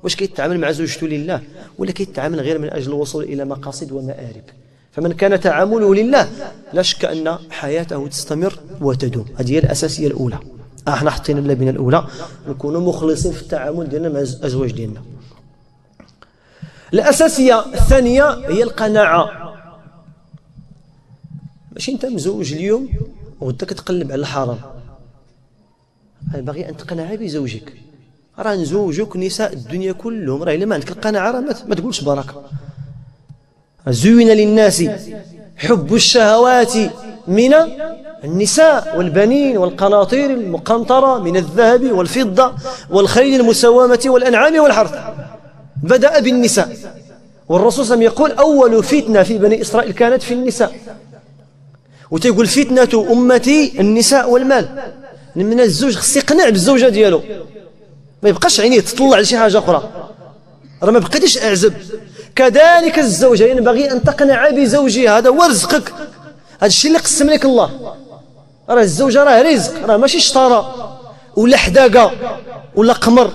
واش كيتعامل مع زوجته لله ولا كيتعامل غير من أجل الوصول إلى مقاصد ومآرب. فمن كان تعامله لله لا شك أن حياته تستمر وتدوم. هذه هي الأساسية الأولى. احنا حطينا اللبنة الأولى، نكونوا مخلصين في التعامل ديالنا مع الأزواج ديالنا. الأساسية الثانية هي القناعة. ماشي أنت مزوج اليوم وغدا كتقلب على الحرام، باغي أن تقنع بزوجك. راه نزوجك نساء الدنيا كلهم، راه إلا ما عندك القناعة راه ما تقولش بركة. زين للناس حب الشهوات من النساء والبنين والقناطير المقنطرة من الذهب والفضة والخيل المسومة والأنعام والحرث. بدأ بالنساء، والرسول صلى الله عليه وسلم يقول: أول فتنة في بني إسرائيل كانت في النساء. وتيقول: فتنة أمتي النساء والمال. من الزوج خص يقنع بالزوجة ديالو، ما يبقاش عينيه تطلع لشي حاجة أخرى، راه ما بقيتيش أعزب. كذلك الزوجة ينبغي أن تقنع بزوجها، هذا هو رزقك، هذا الشيء اللي قسم لك الله. راه الزوجة راه رزق، راه ماشي شطارة ولا حداقة ولا قمر.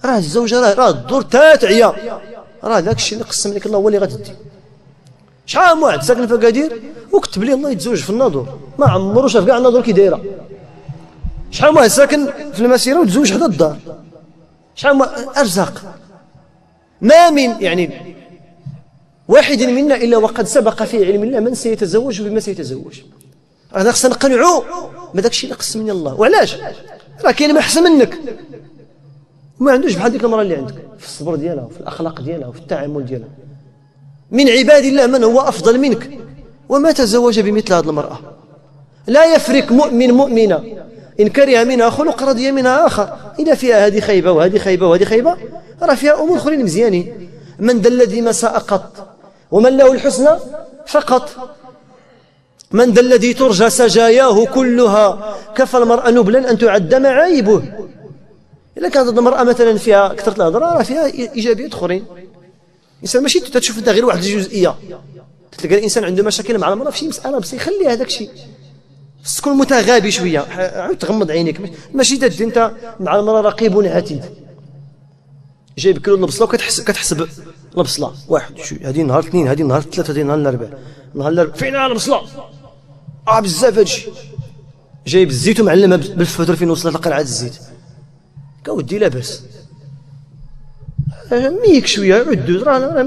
راه الزوجة راه الدور تاتعيا، راه داك الشيء اللي قسم لك الله هو اللي غتدي. شحال من واحد ساكن في أكادير وكتب ليه الله يتزوج في الناظور، ما عمرو شاف كاع الناظور كي دايرة. شحال من واحد ساكن في المسيرة وتزوج حدا الدار. شحال من أرزاق. ما من يعني واحد منا إلا وقد سبق في علم الله من سيتزوج وبما سيتزوج. هذا خصنا نقنعوا بهذاك الشيء اللي قسمني الله. وعلاش؟ راه كاين ما أحسن منك وما عندوش بحال ديك المرأة اللي عندك في الصبر ديالها وفي الأخلاق ديالها وفي التعامل ديالها. من عباد الله من هو أفضل منك وما تزوج بمثل هذه المرأة. لا يفرق مؤمن مؤمنة إن كره منها خلق رضي منها آخر. إذا فيها هذه خيبة وهذه خيبة وهذه خيبة، راه فيها أمور أخرين مزيانين. من ذا الذي ما ساء قط ومن له الحسنى فقط. من ذا الذي ترجى سجاياه كلها كفى المرأة نبلا أن تعد معايبه. إذا كانت المرأة مثلا فيها كثرة الهضرة راه فيها إيجابيات أخرين. الإنسان ماشي تشوف أنت غير واحد الجزئية. تلقى الإنسان عنده مشاكل مع المرأة في شي مسألة بس يخلي هذاك الشيء، بس تكون متغابي شوية، عاود تغمض عينيك. ماشي تدي أنت مع المرأة رقيب عتيد، جايب كيلو البصلة وكتحسب البصلة واحد هذه نهار اثنين، هذه نهار ثلاثة، هذه نهار الأربعاء، نهار الأربعاء فين البصلة؟ بزاف هادشي. جايب الزيت ومعلمها بالفتر فين وصلت لقرعة الزيت. كودي لاباس ميك شوية عدود، راه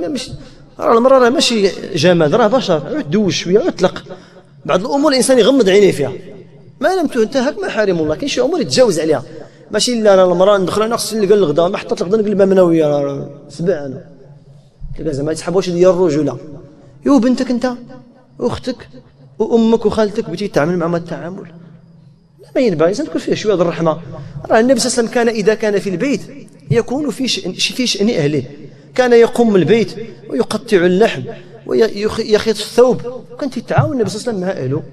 راه المرأة راه ماشي جماد، راه بشر، عود دوز شويه اطلق. بعض الامور الانسان يغمض عينيه فيها ما لم تنتهك محارم الله. كاين شي امور يتجاوز عليها، ماشي لا انا المرأة ندخل انا خصني نلقى الغدا، ما حطيت الغدا نقلبها منويه سبع انا تلقى زعما يتحبوش ديال الرجوله. يو بنتك انت واختك وامك وخالتك بغيتي تعامل معهم التعامل ما ينبغي الانسان تكون فيه شويه الرحمه. راه النبي صلى الله عليه وسلم كان اذا كان في البيت يكون في شأن اهله، كان يقوم البيت ويقطع اللحم ويخيط الثوب، كنت يتعاون النبي صلى الله عليه وسلم مع اهله،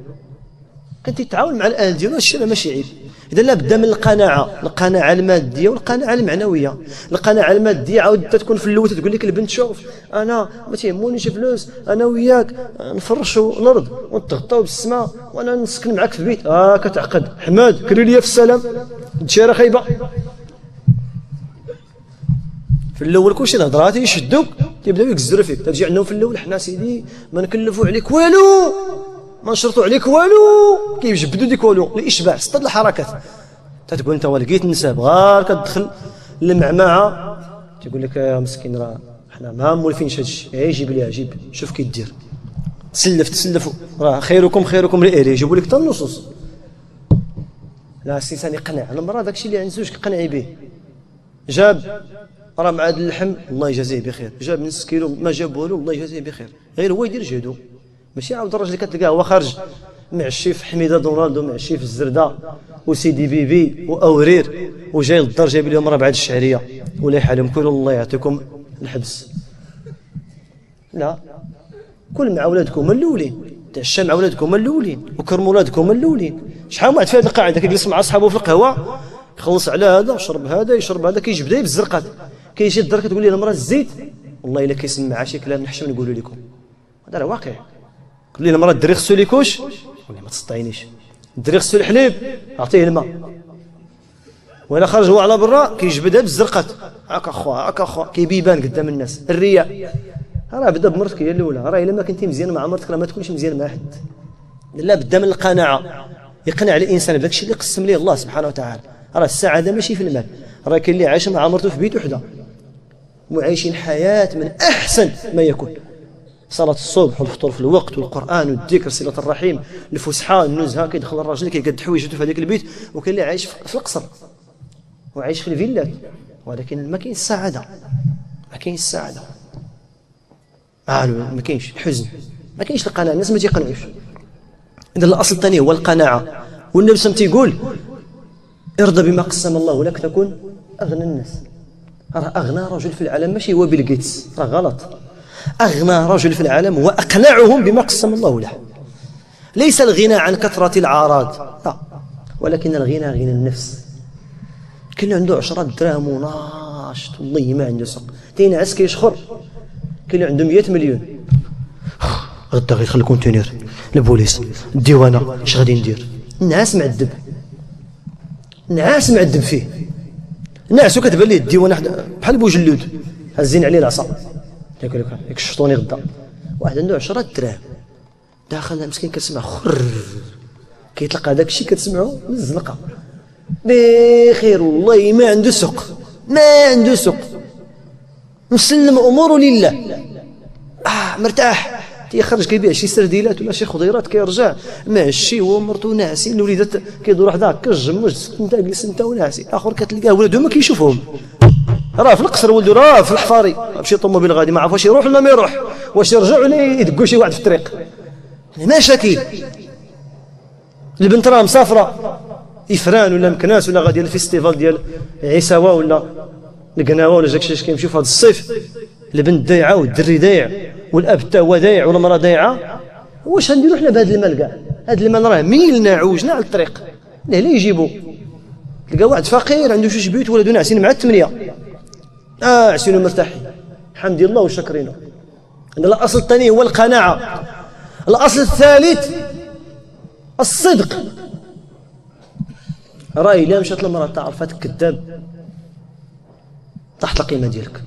كنت يتعاون مع الاهل ديالو. الشيء ماشي عيب. اذا لا بد من القناعه الماديه والقناعه المعنويه. القناعه الماديه عاود تكون في الاول تقول لك البنت شوف انا ما تيهمونيش فلوس، انا وياك نفرشوا الارض ونتغطاو بالسماء وانا نسكن معك في بيت. كتعقد حماد كري لي في السلام تشيره خايبه. في الاول كلشي الهضرات يشدوك تيبداو يكزروا فيك، تجي عندهم في الاول حنا سيدي ما نكلفوا عليك والو، ما نشرطوا عليك والو، كيجبدوا ديك والو الاشباع سطد الحركات. تتقول انت ولقيت النساب غير كتدخل المعمعه تيقول لك يا مسكين راه حنا ما مولفينش هادشي، جيب ليها جيب شوف كي دير تسلفوا راه خيركم لاهله، يجيبوا لك حتى النصوص. لا الانسان يقنع المراه داكشي اللي عند زوج كقنعي به. جاب راه مع هذا اللحم الله يجازيه بخير، جاب نص كيلو ما جابوه له الله يجازيه بخير، غير هو يدير جهده. ماشي عاود الراجل اللي كتلقاه هو خارج مع الشيف حميده رونالدو مع الشيف الزرده وسيدي بيبي واورير وجاي للدار جايب لهم ربعه الشعريه ولا يحالهم كلوا الله يعطيكم الحبس. لا كل مع ولادكم الاولين، تعشى مع ولادكم الاولين وكرموا ولادكم الاولين. شحال واحد في هذه القاعده كيجلس مع اصحابه في القهوه يخلص على هذا وشرب هذا يشرب هذا كيجبد بالزرقات، كيجي الدار كتقول لي المراه الزيت والله الا كيسمع شي كلام نحشم نقولوا لكم هذا راه واقع. قول لي المراه الدري خصو ليكوش ولا ما تسطعينيش، الدري خصو الحليب اعطيه الماء، ولا خرج هو على برا كيجبدها بالزرقات هكا اخويا كيبيبان قدام الناس. الرياء راه بدا بمرتك هي الاولى، راه الا ما كنتي مزيان مع مرتك راه ما تكونش مزيان مع حد. لا بد من القناعه، يقنع الانسان بداك الشيء اللي قسم ليه الله سبحانه وتعالى. راه السعاده ماشي في المال، راه كاين اللي عايش مع مرته في بيت وحده وعايشين حياه من احسن ما يكون، صلاه الصبح والفطور في الوقت والقران والذكر صله الرحيم الفسحه النزهه، كيدخل الراجل كيقد حوايجته في هذاك البيت. وكاين اللي عايش في القصر وعايش في الفيلات، ولكن ما كاين السعاده، ما كاين السعاده، ما كاينش الحزن، ما كاينش القناعه، الناس ما تيقنعوش. اذا الاصل الثاني هو القناعه. والنبي صلى الله عليه وسلم تيقول ارضى بما قسم الله لك تكون اغنى الناس. راه اغنى رجل في العالم ماشي هو بيل غيتس، راه غلط. اغنى رجل في العالم هو اقنعهم بما قسم الله له. ليس الغنى عن كثره الاعراض، لا، ولكن الغنى غنى النفس. كاين اللي عنده 10 دراهم وناشط والله ما عنده سوق، تينعس كيشخر. كاين اللي عنده 100 مليون غدا غيدخل الكونتينير البوليس الديوانه اش غادي ندير؟ النعاس معذب، النعاس معذب فيه، نعس وكتبان ليه الديوانه بحال بوجلود هازين عليه العصا يقول لك ياك شطوني غدا. واحد عنده 10 دراهم داخل مسكين كتسمع خر كيطلق هذاك الشيء كتسمعه من الزنقه بخير والله ما عنده سوق، ما عنده سوق، مسلم اموره لله، مرتاح. تيخرج كيبيع شي سرديلات ولا شي خضيرات كيرجع ماشي هو ومرته ناعسين، الوليدات كيدوروا حداه كجمج انت جلس انت وناعسين، الاخر كتلقاه ولادهم ما كيشوفهم، راه في القصر ولده راه في الحفاري بشي طوموبيل غادي ما عرف واش يروح ولا ما يروح، واش يرجع ولا يدقوا شي واحد في الطريق. مشاكل. البنت راه مسافره افران ولا مكناس ولا غادي الفيستيفال ديال عيساوه ولا القناوه ولا داكشي كيمشيو في هذا الصيف، البنت دايعه والدري دايع والاب حتى هو دايع ولا المراه دايعه. واش غنديروا حنا بهذا المال كاع؟ هذا المال راه ميلنا عوجنا على الطريق لا يجيبوا. تلقى واحد فقير عنده جوج بيوت ولادو ناعسين مع 8 عايشين مرتاحين الحمد لله وشكرينه. الاصل الثاني هو القناعه. الاصل الثالث الصدق. راه الا مشات المراه تعرفاتك كذاب طاحت القيمه ديالك.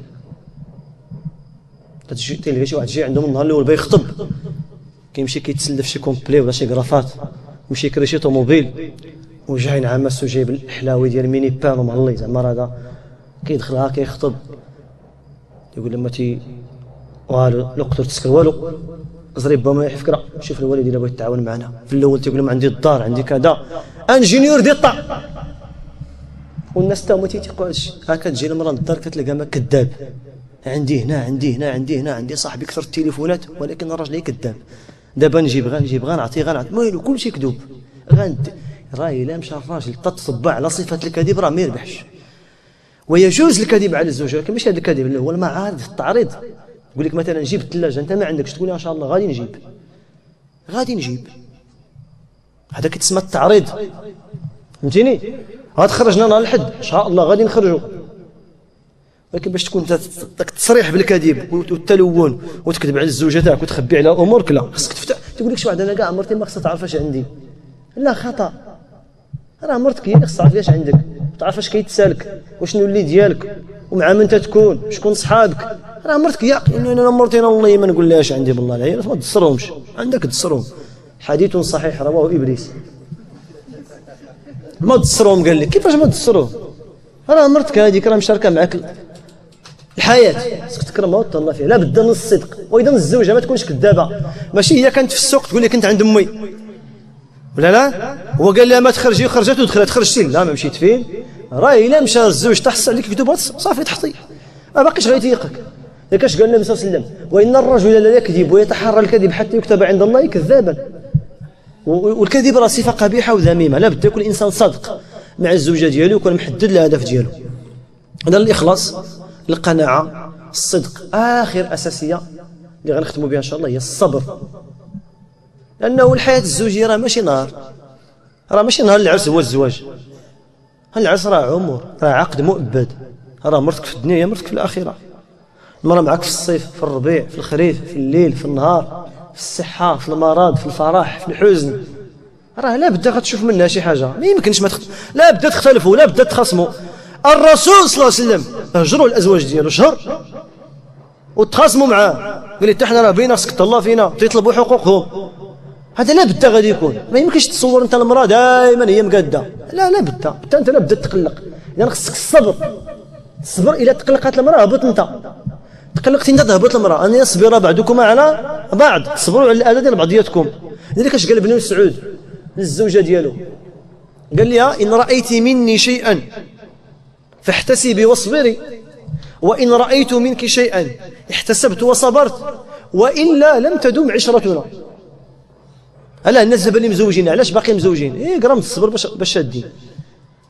تلقى شي واحد جاي عندهم النهار الاول باغي يخطب كيمشي كيتسلف شي كومبلي ولا شي كرافات يمشي يكري شي طوموبيل وجاي نعمس وجايب الحلاوي ديال ميني بان ومعلي زعما هذا كيدخلها كيخطب. يقول لما والو لا قدر تسكر والو زريب ما فكره. شوف الوالد الا بغيت تعاون معنا في الاول تيقول لهم عندي الدار عندي كذا انجينيور ديال الطا، والناس تا هما تيتيقوا هادشي. هاكا تجي المراه للدار كتلقى ما كذاب، عندي هنا عندي هنا عندي هنا عندي صاحبي كثر التليفونات، ولكن الراجل كذاب. دابا نجيب غنعطي والو كلشي كذوب. راه الا مشى الراجل تتصبع على صفه الكذب راه ما يربحش. ويجوز الكذب على الزوجه، ولكن ماشي هذا الكذب اللي هو المعارض التعريض. يقول لك مثلا جيب الثلاجه انت ما عندكش، تقول ان شاء الله غادي نجيب. هذا كيتسمى التعريض، فهمتيني؟ غتخرجنا نهار الحد ان شاء الله غادي نخرجوا. ولكن باش تكون داك التصريح بالكذب والتلون وتكذب على الزوجه تاعك وتخبي على امورك، لا خصك تفتح. تقول لك شي واحد انا كاع مرتي ما خصها تعرف اش عندي، لا خطا. راه مرتك هي اللي خصها تعرف اش عندك، تعرف اش كيتسالك وشنو اللي ديالك ومع من تكون شكون صحابك. راه مرتك هي. انا مرتي والله ما نقول لها اش عندي بالله العيال ما تدسرهمش، عندك تدسرهم. حديث صحيح رواه ابليس. ما تدسرهم قال لك كيفاش ما تدسرهم؟ راه مرتك هذيك راه مشاركه معك الحياه، خصك تكرمها وتهلا فيها. لا بد من الصدق، واذا الزوجه ما تكونش كذابه. ماشي هي كانت في السوق تقول لك كنت عند امي لا هو قال لها ما تخرجي، خرجت ودخلت، خرجتي لا ما مشيت فين. راه الا مشى الزوج تحس عليك كذوب صافي تحطي، ما باقيش غيتيقك. ياك اش قال النبي صلى الله عليه وسلم؟ وان الرجل لا يكذب ويتحرى الكذب حتى يكتب عند الله كذابا. والكذب راه صفه قبيحه وذميمه. لا بد يكون الانسان صادق مع الزوجه ديالو ويكون محدد الهدف ديالو. اذا الاخلاص، القناعه، الصدق. اخر اساسيه اللي غنختموا بها ان شاء الله هي الصبر. لانه الحياه الزوجيه راه ماشي نهار العرس هو الزواج. العرس راه عمر، راه عقد مؤبد. راه مرتك في الدنيا هي مرتك في الاخره. المراه معك في الصيف، في الربيع، في الخريف، في الليل، في النهار، في الصحه، في المرض، في الفرح، في الحزن. راه لا بد غتشوف منها شي حاجه، ما يمكنش لا بد تختلفوا، لا بد تخاصموا. الرسول صلى الله عليه وسلم هجروا الازواج ديالو شهر وتخاصموا معاه، قال لي حتى حنا راه بينا خصك تهلا فينا تيطلبوا حقوقهم. هذا لا بد غادي يكون. ما يمكنش تصور انت المراه دائما هي مقاده، لا بد انت لا بد تقلق. يعني خصك الصبر. الى تقلقات المراه هبط انت، تقلقتي انت تهبط المراه. ان يصبر بعضكما على بعض، تصبروا على الاذى ديال بعضياتكم. لذلك اش قال ابن مسعود للزوجه ديالو؟ قال لها ان رايت مني شيئا فاحتسبي واصبري، وان رايت منك شيئا احتسبت وصبرت، والا لم تدم عشرتنا. الا الناس دابا اللي مزوجين علاش باقيين مزوجين؟ قرامه الصبر باش شادين.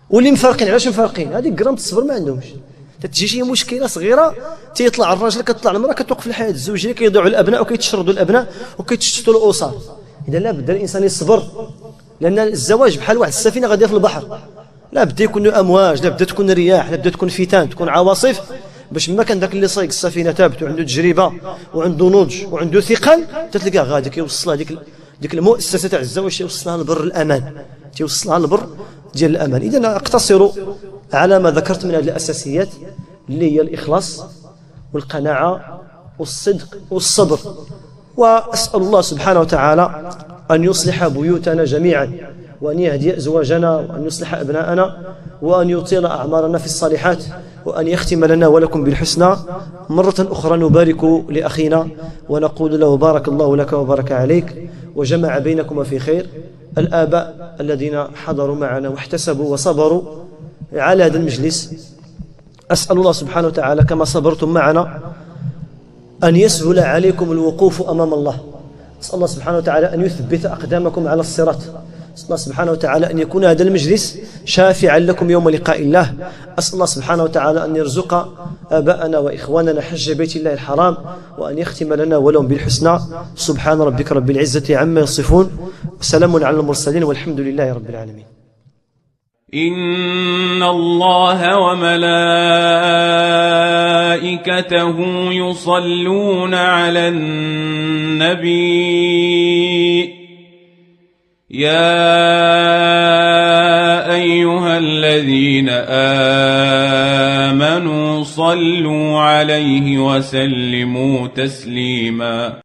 واللي مفارقين علاش مفارقين؟ هذيك قرامه الصبر ما عندهمش. تتجي شي مشكله صغيره تيطلع الراجل كتطلع المراه كتوقف الحياه الزوجيه، كيضيعوا الابناء وكيتشردوا الابناء وكيتشتتوا الاسر. اذا لا بد الانسان يصبر، لان الزواج بحال واحد السفينه غاديه في البحر. لا بد يكون امواج، لا بد تكون رياح، لا بد تكون فتان، تكون عواصف، باش ما كان داك اللي صايق السفينه ثابت وعنده تجربه وعنده نضج وعنده ثقل تلقاه غادي كيوصلها ديك المؤسسه تاع الزواج يوصلها لبر الامان، توصلها لبر ديال الامان. اذا اقتصروا على ما ذكرت من هذه الاساسيات اللي هي الاخلاص والقناعه والصدق والصبر. واسال الله سبحانه وتعالى ان يصلح بيوتنا جميعا، وأن يهدي أزواجنا، وأن يصلح أبناءنا، وأن يطيل أعمارنا في الصالحات، وأن يختم لنا ولكم بالحسنى. مرة أخرى نبارك لأخينا ونقول له بارك الله لك وبارك عليك وجمع بينكما في خير. الآباء الذين حضروا معنا واحتسبوا وصبروا على هذا المجلس، أسأل الله سبحانه وتعالى كما صبرتم معنا أن يسهل عليكم الوقوف أمام الله. أسأل الله سبحانه وتعالى أن يثبت أقدامكم على الصراط. أسأل الله سبحانه وتعالى أن يكون هذا المجلس شافعا لكم يوم لقاء الله. أسأل الله سبحانه وتعالى أن يرزق آباءنا وإخواننا حج بيت الله الحرام، وأن يختم لنا ولهم بالحسنى. سبحان ربك رب العزة عما يصفون، وسلام على المرسلين، والحمد لله رب العالمين. إن الله وملائكته يصلون على النبي يا أيها الذين آمنوا صلوا عليه وسلموا تسليما.